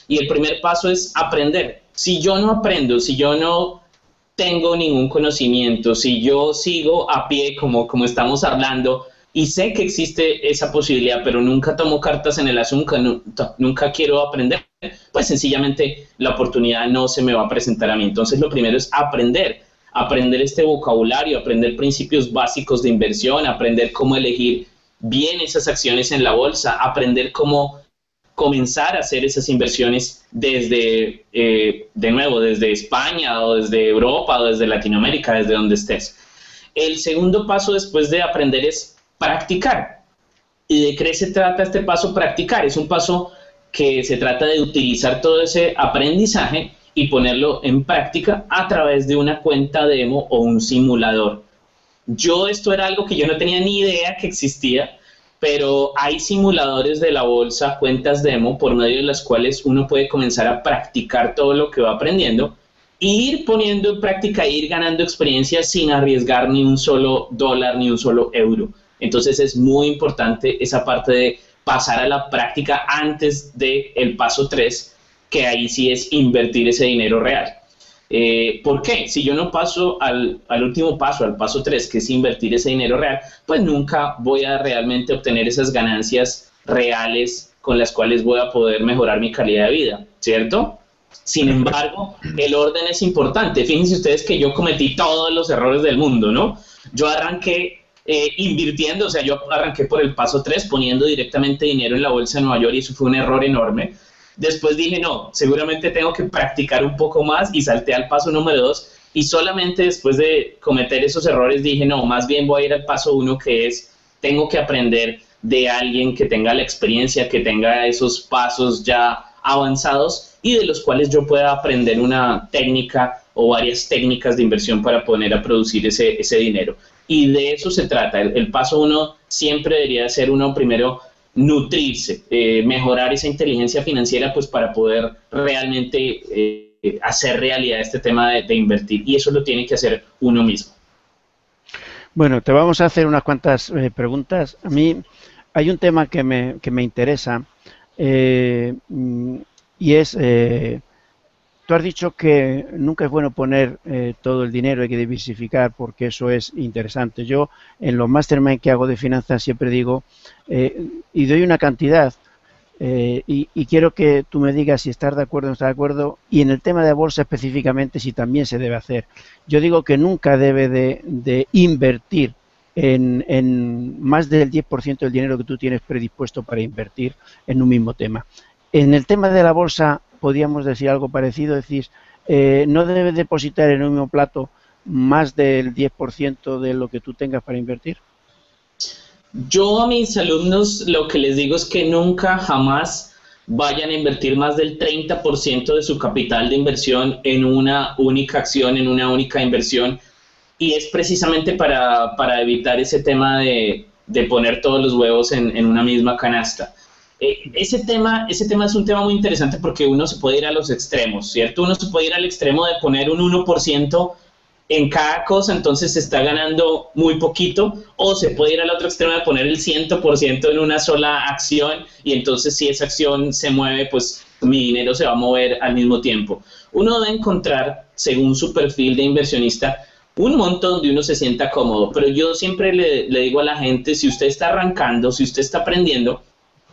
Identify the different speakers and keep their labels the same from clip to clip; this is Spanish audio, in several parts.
Speaker 1: Y el primer paso es aprender. Si yo no aprendo, si yo no tengo ningún conocimiento, si yo sigo a pie como estamos hablando y sé que existe esa posibilidad, pero nunca tomo cartas en el asunto, nunca quiero aprender, pues sencillamente la oportunidad no se me va a presentar a mí. Entonces lo primero es aprender este vocabulario, aprender principios básicos de inversión, aprender cómo elegir bien esas acciones en la bolsa, aprender cómo comenzar a hacer esas inversiones desde, de nuevo, desde España o desde Europa o desde Latinoamérica, desde donde estés. El segundo paso después de aprender es practicar. ¿Y de qué se trata este paso? Practicar. Es un paso que se trata de utilizar todo ese aprendizaje y ponerlo en práctica a través de una cuenta demo o un simulador. Esto era algo que yo no tenía ni idea que existía, pero hay simuladores de la bolsa, cuentas demo, por medio de las cuales uno puede comenzar a practicar todo lo que va aprendiendo e ir poniendo en práctica e ir ganando experiencia sin arriesgar ni un solo dólar ni un solo euro. Entonces es muy importante esa parte de pasar a la práctica antes del paso 3, que ahí sí es invertir ese dinero real. ¿Por qué? Si yo no paso al último paso, al paso 3, que es invertir ese dinero real, pues nunca voy a realmente obtener esas ganancias reales con las cuales voy a poder mejorar mi calidad de vida, ¿cierto? Sin embargo, el orden es importante. Fíjense ustedes que yo cometí todos los errores del mundo, ¿no? Yo arranqué invirtiendo, o sea, yo arranqué por el paso 3 poniendo directamente dinero en la bolsa de Nueva York y eso fue un error enorme. Después dije, no, seguramente tengo que practicar un poco más y salté al paso número 2 y solamente después de cometer esos errores dije, no, más bien voy a ir al paso 1, que es, tengo que aprender de alguien que tenga la experiencia, que tenga esos pasos ya avanzados y de los cuales yo pueda aprender una técnica o varias técnicas de inversión para poner a producir ese dinero. Y de eso se trata. El paso 1 siempre debería ser uno primero nutrirse, mejorar esa inteligencia financiera pues para poder realmente hacer realidad este tema de invertir, y eso lo tiene que hacer uno mismo.
Speaker 2: Bueno, te vamos a hacer unas cuantas preguntas. A mí hay un tema que me interesa y es, tú has dicho que nunca es bueno poner todo el dinero, hay que diversificar porque eso es interesante. Yo en los mastermind que hago de finanzas siempre digo, y doy una cantidad, y quiero que tú me digas si estás de acuerdo o no estás de acuerdo, y en el tema de bolsa específicamente si también se debe hacer. Yo digo que nunca debe de invertir en más del 10% del dinero que tú tienes predispuesto para invertir en un mismo tema. En el tema de la bolsa podríamos decir algo parecido, es decir, no debes depositar en un mismo plato más del 10% de lo que tú tengas para invertir.
Speaker 1: Yo a mis alumnos lo que les digo es que nunca, jamás vayan a invertir más del 30% de su capital de inversión en una única acción, en una única inversión, y es precisamente para evitar ese tema de poner todos los huevos en una misma canasta. Ese tema es un tema muy interesante porque uno se puede ir a los extremos, ¿cierto? Uno se puede ir al extremo de poner un 1% en cada cosa, entonces se está ganando muy poquito, o se puede ir al otro extremo de poner el 100% en una sola acción, y entonces si esa acción se mueve, pues mi dinero se va a mover al mismo tiempo. Uno debe encontrar, según su perfil de inversionista, un monto donde uno se sienta cómodo, pero yo siempre le digo a la gente, si usted está arrancando, si usted está aprendiendo,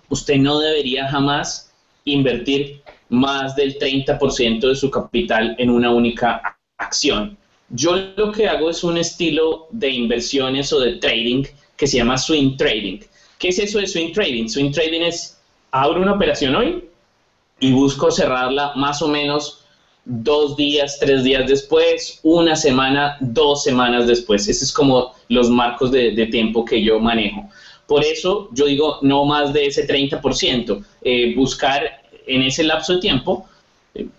Speaker 1: usted no debería jamás invertir más del 30% de su capital en una única acción. Yo lo que hago es un estilo de inversiones o de trading que se llama swing trading. ¿Qué es eso de swing trading? Swing trading es, abro una operación hoy y busco cerrarla más o menos 2 días, 3 días después, una semana, 2 semanas después. Ese es como los marcos de tiempo que yo manejo. Por eso yo digo no más de ese 30%, buscar en ese lapso de tiempo,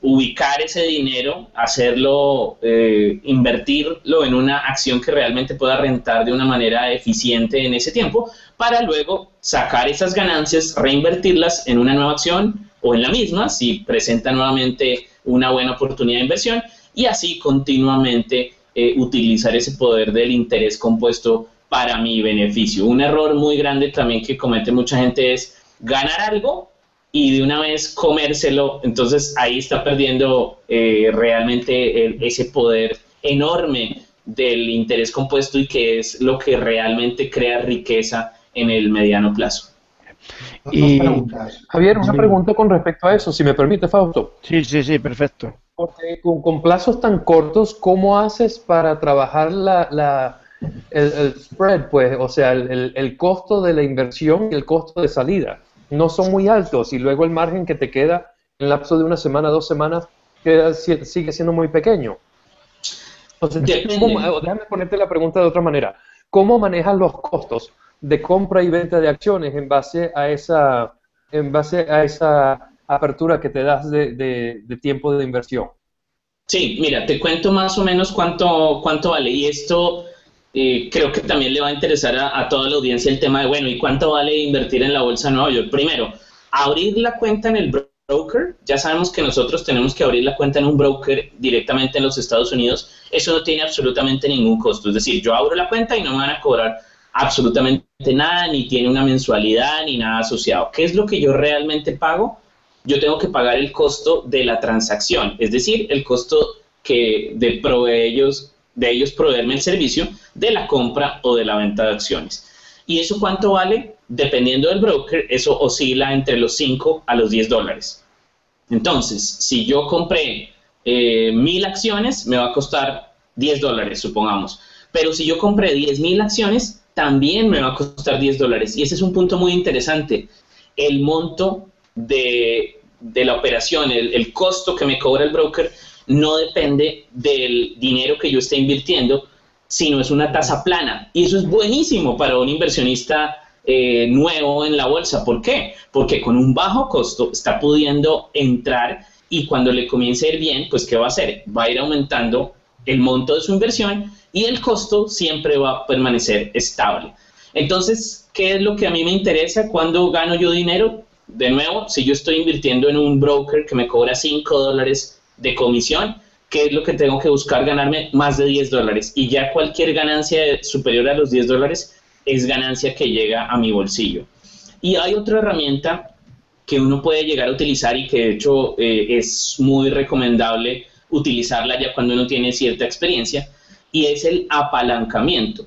Speaker 1: ubicar ese dinero, hacerlo, invertirlo en una acción que realmente pueda rentar de una manera eficiente en ese tiempo, para luego sacar esas ganancias, reinvertirlas en una nueva acción o en la misma, si presenta nuevamente una buena oportunidad de inversión, y así continuamente utilizar ese poder del interés compuesto para mi beneficio. Un error muy grande también que comete mucha gente es ganar algo y de una vez comérselo, entonces ahí está perdiendo realmente ese poder enorme del interés compuesto y que es lo que realmente crea riqueza en el mediano plazo.
Speaker 3: Dos preguntas.
Speaker 4: Javier, una pregunta con respecto a eso, si me permite, Fausto.
Speaker 2: Sí, perfecto.
Speaker 4: Porque con plazos tan cortos, ¿cómo haces para trabajar el spread, pues? O sea, el costo de la inversión y el costo de salida. No son muy altos y luego el margen que te queda en el lapso de una semana, 2 semanas, sigue siendo muy pequeño. Entonces, déjame ponerte la pregunta de otra manera. ¿Cómo manejas los costos de compra y venta de acciones en base a esa apertura que te das de tiempo de inversión?
Speaker 1: Sí, mira, te cuento más o menos cuánto vale, y esto creo que también le va a interesar a toda la audiencia el tema de, bueno, ¿y cuánto vale invertir en la Bolsa de Nueva York? Primero, abrir la cuenta en el broker. Ya sabemos que nosotros tenemos que abrir la cuenta en un broker directamente en los Estados Unidos. Eso no tiene absolutamente ningún costo, es decir, yo abro la cuenta y no me van a cobrar absolutamente nada, ni tiene una mensualidad, ni nada asociado. ¿Qué es lo que yo realmente pago? Yo tengo que pagar el costo de la transacción, es decir, el costo de ellos proveerme el servicio de la compra o de la venta de acciones. ¿Y eso cuánto vale? Dependiendo del broker, eso oscila entre los 5 a los 10 dólares. Entonces, si yo compré 1,000 acciones, me va a costar 10 dólares, supongamos. Pero si yo compré 10,000 acciones, también me va a costar 10 dólares. Y ese es un punto muy interesante. El monto de la operación, el costo que me cobra el broker, no depende del dinero que yo esté invirtiendo, sino es una tasa plana. Y eso es buenísimo para un inversionista nuevo en la bolsa. ¿Por qué? Porque con un bajo costo está pudiendo entrar y cuando le comience a ir bien, pues ¿qué va a hacer? Va a ir aumentando el monto de su inversión y el costo siempre va a permanecer estable. Entonces, ¿qué es lo que a mí me interesa cuando gano yo dinero? De nuevo, si yo estoy invirtiendo en un broker que me cobra 5 dólares de comisión, ¿qué es lo que tengo que buscar? Ganarme más de 10 dólares. Y ya cualquier ganancia superior a los 10 dólares es ganancia que llega a mi bolsillo. Y hay otra herramienta que uno puede llegar a utilizar y que de hecho es muy recomendable utilizarla ya cuando uno tiene cierta experiencia, y es el apalancamiento.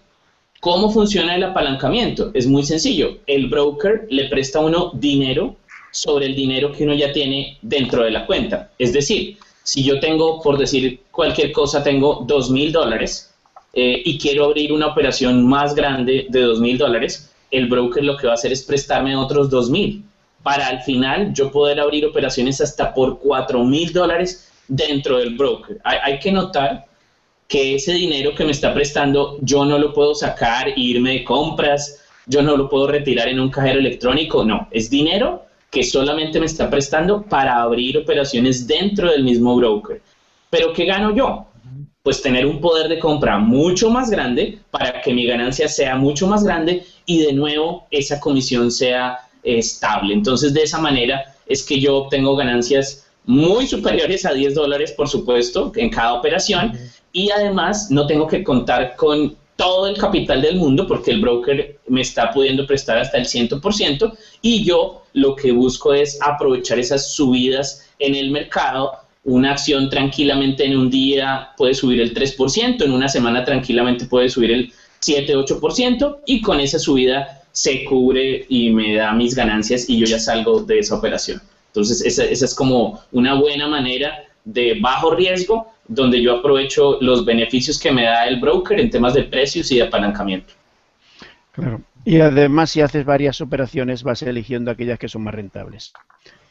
Speaker 1: ¿Cómo funciona el apalancamiento? Es muy sencillo. El broker le presta a uno dinero sobre el dinero que uno ya tiene dentro de la cuenta. Es decir, si yo tengo, por decir cualquier cosa, tengo 2,000 dólares y quiero abrir una operación más grande de 2,000 dólares, el broker lo que va a hacer es prestarme otros 2,000 para al final yo poder abrir operaciones hasta por 4,000 dólares dentro del broker. Hay que notar que ese dinero que me está prestando yo no lo puedo sacar e irme de compras, yo no lo puedo retirar en un cajero electrónico, no, es dinero que solamente me está prestando para abrir operaciones dentro del mismo broker. ¿Pero qué gano yo? Pues tener un poder de compra mucho más grande para que mi ganancia sea mucho más grande y de nuevo esa comisión sea estable. Entonces de esa manera es que yo obtengo ganancias muy superiores a 10 dólares, por supuesto, en cada operación, y además no tengo que contar con todo el capital del mundo porque el broker me está pudiendo prestar hasta el 100% y yo lo que busco es aprovechar esas subidas en el mercado. Una acción tranquilamente en un día puede subir el 3%, en una semana tranquilamente puede subir el 7-8% y con esa subida se cubre y me da mis ganancias y yo ya salgo de esa operación. Entonces esa es como una buena manera de bajo riesgo donde yo aprovecho los beneficios que me da el broker en temas de precios y de apalancamiento.
Speaker 2: Claro. Y además si haces varias operaciones vas eligiendo aquellas que son más rentables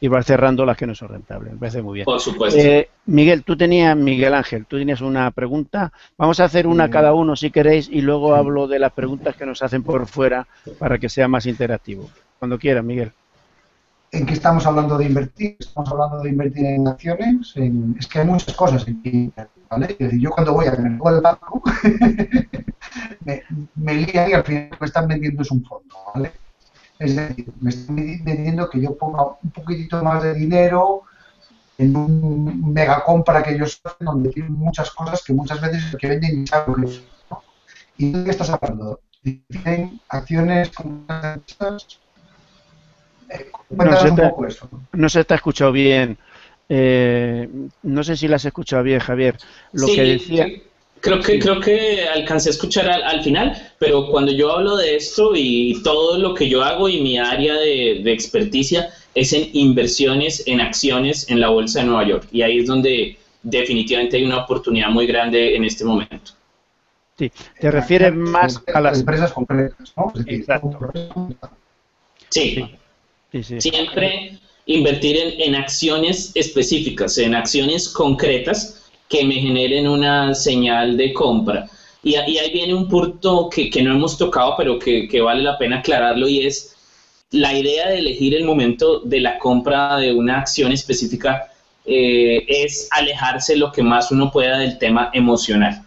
Speaker 2: y vas cerrando las que no son rentables. Me parece muy bien.
Speaker 1: Por supuesto.
Speaker 2: Miguel Ángel, tú tenías una pregunta. Vamos a hacer una cada uno si queréis y luego hablo de las preguntas que nos hacen por fuera para que sea más interactivo. Cuando quieras, Miguel.
Speaker 3: ¿En qué estamos hablando de invertir? Estamos hablando de invertir en acciones. Es que hay muchas cosas en que invertir, ¿vale? Es decir, yo cuando voy a mercado del banco me lían y al final lo que están vendiendo es un fondo, ¿vale? Es decir, me están vendiendo que yo ponga un poquitito más de dinero en un mega compra que ellos hacen donde tienen muchas cosas que muchas veces el que venden ni sabe lo que es, ¿no? ¿Y de qué estás hablando? ¿Tienen acciones como estas? Cuéntanos un poco eso.
Speaker 2: No se te ha escuchado bien. No sé si la has escuchado bien, Javier. Lo
Speaker 1: Sí,
Speaker 2: que decía...
Speaker 1: creo que alcancé a escuchar al final, pero cuando yo hablo de esto y todo lo que yo hago y mi área de experticia es en inversiones en acciones en la Bolsa de Nueva York. Y ahí es donde definitivamente hay una oportunidad muy grande en este momento.
Speaker 2: Sí, te refieres más a las
Speaker 3: empresas concretas, ¿no? Es decir,
Speaker 2: exacto.
Speaker 1: Sí.
Speaker 2: Sí, sí.
Speaker 1: Siempre invertir en acciones específicas, en acciones concretas que me generen una señal de compra. Y ahí viene un punto que no hemos tocado, pero que vale la pena aclararlo, y es la idea de elegir el momento de la compra de una acción específica, es alejarse lo que más uno pueda del tema emocional.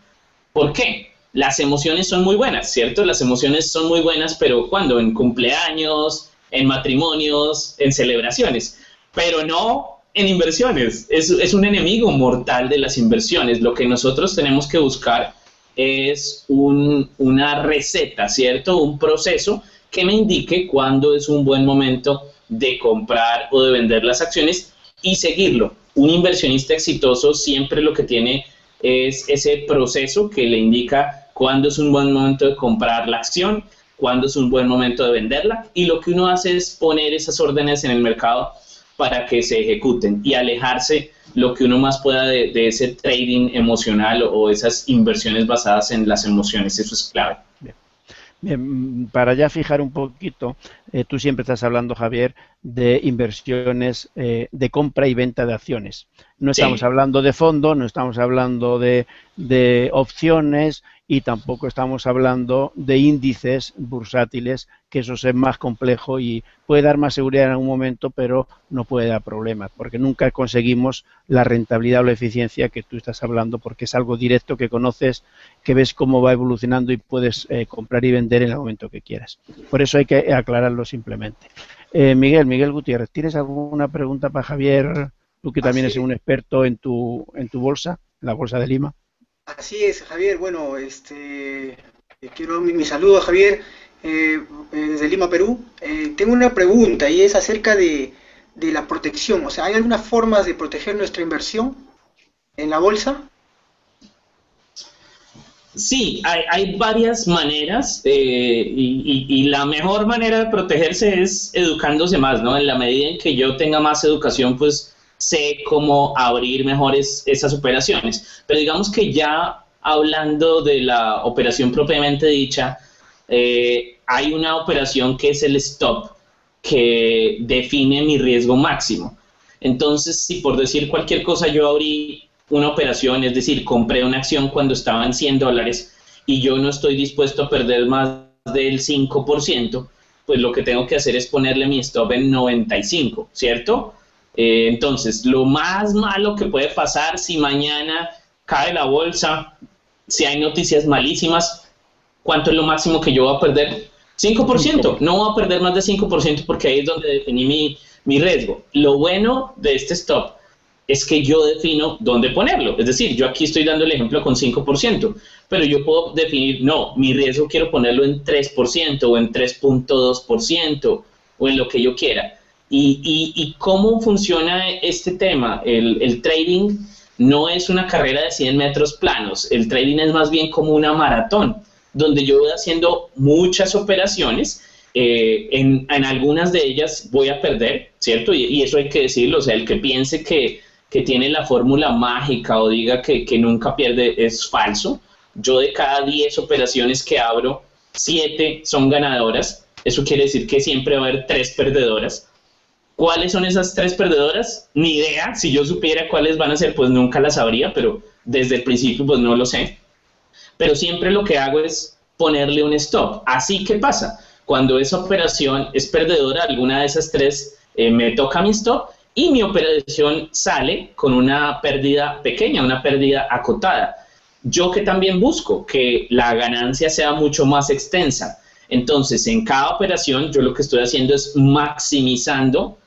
Speaker 1: ¿Por qué? Las emociones son muy buenas, ¿cierto? Las emociones son muy buenas, pero ¿cuándo? En cumpleaños, en matrimonios, en celebraciones, pero no en inversiones. Es un enemigo mortal de las inversiones. Lo que nosotros tenemos que buscar es una receta, ¿cierto? Un proceso que me indique cuándo es un buen momento de comprar o de vender las acciones y seguirlo. Un inversionista exitoso siempre lo que tiene es ese proceso que le indica cuándo es un buen momento de comprar la acción, cuándo es un buen momento de venderla, y lo que uno hace es poner esas órdenes en el mercado para que se ejecuten y alejarse lo que uno más pueda de ese trading emocional o esas inversiones basadas en las emociones. Eso es clave.
Speaker 2: Bien, para ya fijar un poquito, tú siempre estás hablando, Javier, de inversiones de compra y venta de acciones. No estamos hablando de fondo, no estamos hablando de opciones y tampoco estamos hablando de índices bursátiles, que eso es más complejo y puede dar más seguridad en algún momento, pero no puede dar problemas, porque nunca conseguimos la rentabilidad o la eficiencia que tú estás hablando, porque es algo directo que conoces, que ves cómo va evolucionando y puedes comprar y vender en el momento que quieras. Por eso hay que aclararlo simplemente. Miguel Gutiérrez, ¿tienes alguna pregunta para Javier? Tú que también eres un experto en tu bolsa, en la bolsa de Lima.
Speaker 5: Así es, Javier. Bueno, quiero mi saludo a Javier desde Lima, Perú. Tengo una pregunta y es acerca de la protección. O sea, ¿hay algunas formas de proteger nuestra inversión en la bolsa?
Speaker 1: Sí, hay varias maneras y la mejor manera de protegerse es educándose más, ¿no? En la medida en que yo tenga más educación, pues sé cómo abrir mejores esas operaciones. Pero digamos que ya hablando de la operación propiamente dicha, hay una operación que es el stop, que define mi riesgo máximo. Entonces, si por decir cualquier cosa yo abrí una operación, es decir, compré una acción cuando estaba en $100 y yo no estoy dispuesto a perder más del 5%, pues lo que tengo que hacer es ponerle mi stop en 95, ¿cierto? Entonces, lo más malo que puede pasar si mañana cae la bolsa, si hay noticias malísimas, ¿cuánto es lo máximo que yo voy a perder? 5%. No voy a perder más de 5% porque ahí es donde definí mi riesgo. Lo bueno de este stop es que yo defino dónde ponerlo. Es decir, yo aquí estoy dando el ejemplo con 5%, pero yo puedo definir, no, mi riesgo quiero ponerlo en 3% o en 3.2% o en lo que yo quiera. ¿Y cómo funciona este tema? El trading no es una carrera de 100 metros planos. El trading es más bien como una maratón, donde yo voy haciendo muchas operaciones. En algunas de ellas voy a perder, ¿cierto? Y eso hay que decirlo. O sea, el que piense que tiene la fórmula mágica o diga que nunca pierde es falso. Yo de cada 10 operaciones que abro, 7 son ganadoras. Eso quiere decir que siempre va a haber 3 perdedoras. ¿Cuáles son esas 3 perdedoras? Ni idea. Si yo supiera cuáles van a ser, pues nunca las sabría, pero desde el principio pues no lo sé. Pero siempre lo que hago es ponerle un stop. Así que pasa, cuando esa operación es perdedora, alguna de esas 3 me toca mi stop y mi operación sale con una pérdida pequeña, una pérdida acotada. Yo que también busco que la ganancia sea mucho más extensa. Entonces, en cada operación yo lo que estoy haciendo es maximizando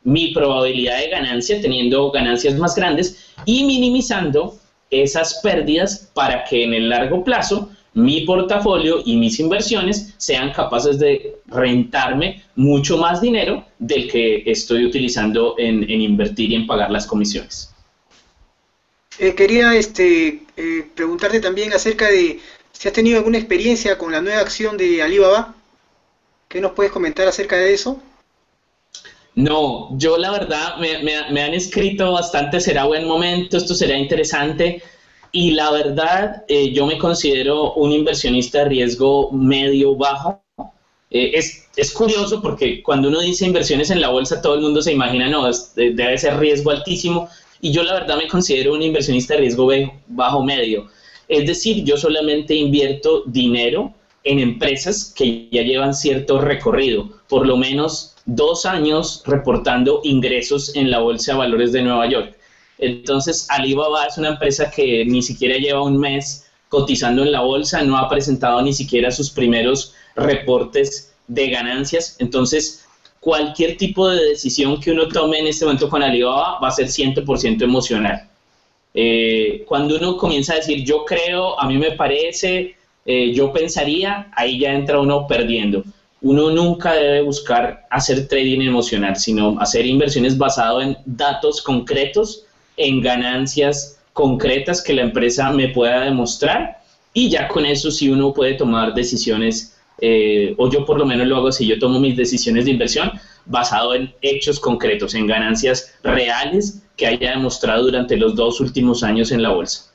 Speaker 1: mi probabilidad de ganancia, teniendo ganancias más grandes y minimizando esas pérdidas para que en el largo plazo mi portafolio y mis inversiones sean capaces de rentarme mucho más dinero del que estoy utilizando en invertir y en pagar las comisiones.
Speaker 5: Quería preguntarte también acerca de si has tenido alguna experiencia con la nueva acción de Alibaba. ¿Qué nos puedes comentar acerca de eso?
Speaker 1: No, yo la verdad me han escrito bastante, será buen momento, esto será interesante, y la verdad yo me considero un inversionista de riesgo medio-bajo. Es curioso porque cuando uno dice inversiones en la bolsa todo el mundo se imagina, no, debe ser riesgo altísimo, y yo la verdad me considero un inversionista de riesgo bajo-medio. Es decir, yo solamente invierto dinero en empresas que ya llevan cierto recorrido, por lo menos 2 años reportando ingresos en la Bolsa de Valores de Nueva York. Entonces, Alibaba es una empresa que ni siquiera lleva un mes cotizando en la bolsa, no ha presentado ni siquiera sus primeros reportes de ganancias. Entonces, cualquier tipo de decisión que uno tome en este momento con Alibaba va a ser 100% emocional. Cuando uno comienza a decir, yo creo, a mí me parece, yo pensaría, ahí ya entra uno perdiendo. Uno nunca debe buscar hacer trading emocional, sino hacer inversiones basado en datos concretos, en ganancias concretas que la empresa me pueda demostrar, y ya con eso sí uno puede tomar decisiones, o yo por lo menos lo hago así, yo tomo mis decisiones de inversión basado en hechos concretos, en ganancias reales que haya demostrado durante los 2 últimos años en la bolsa.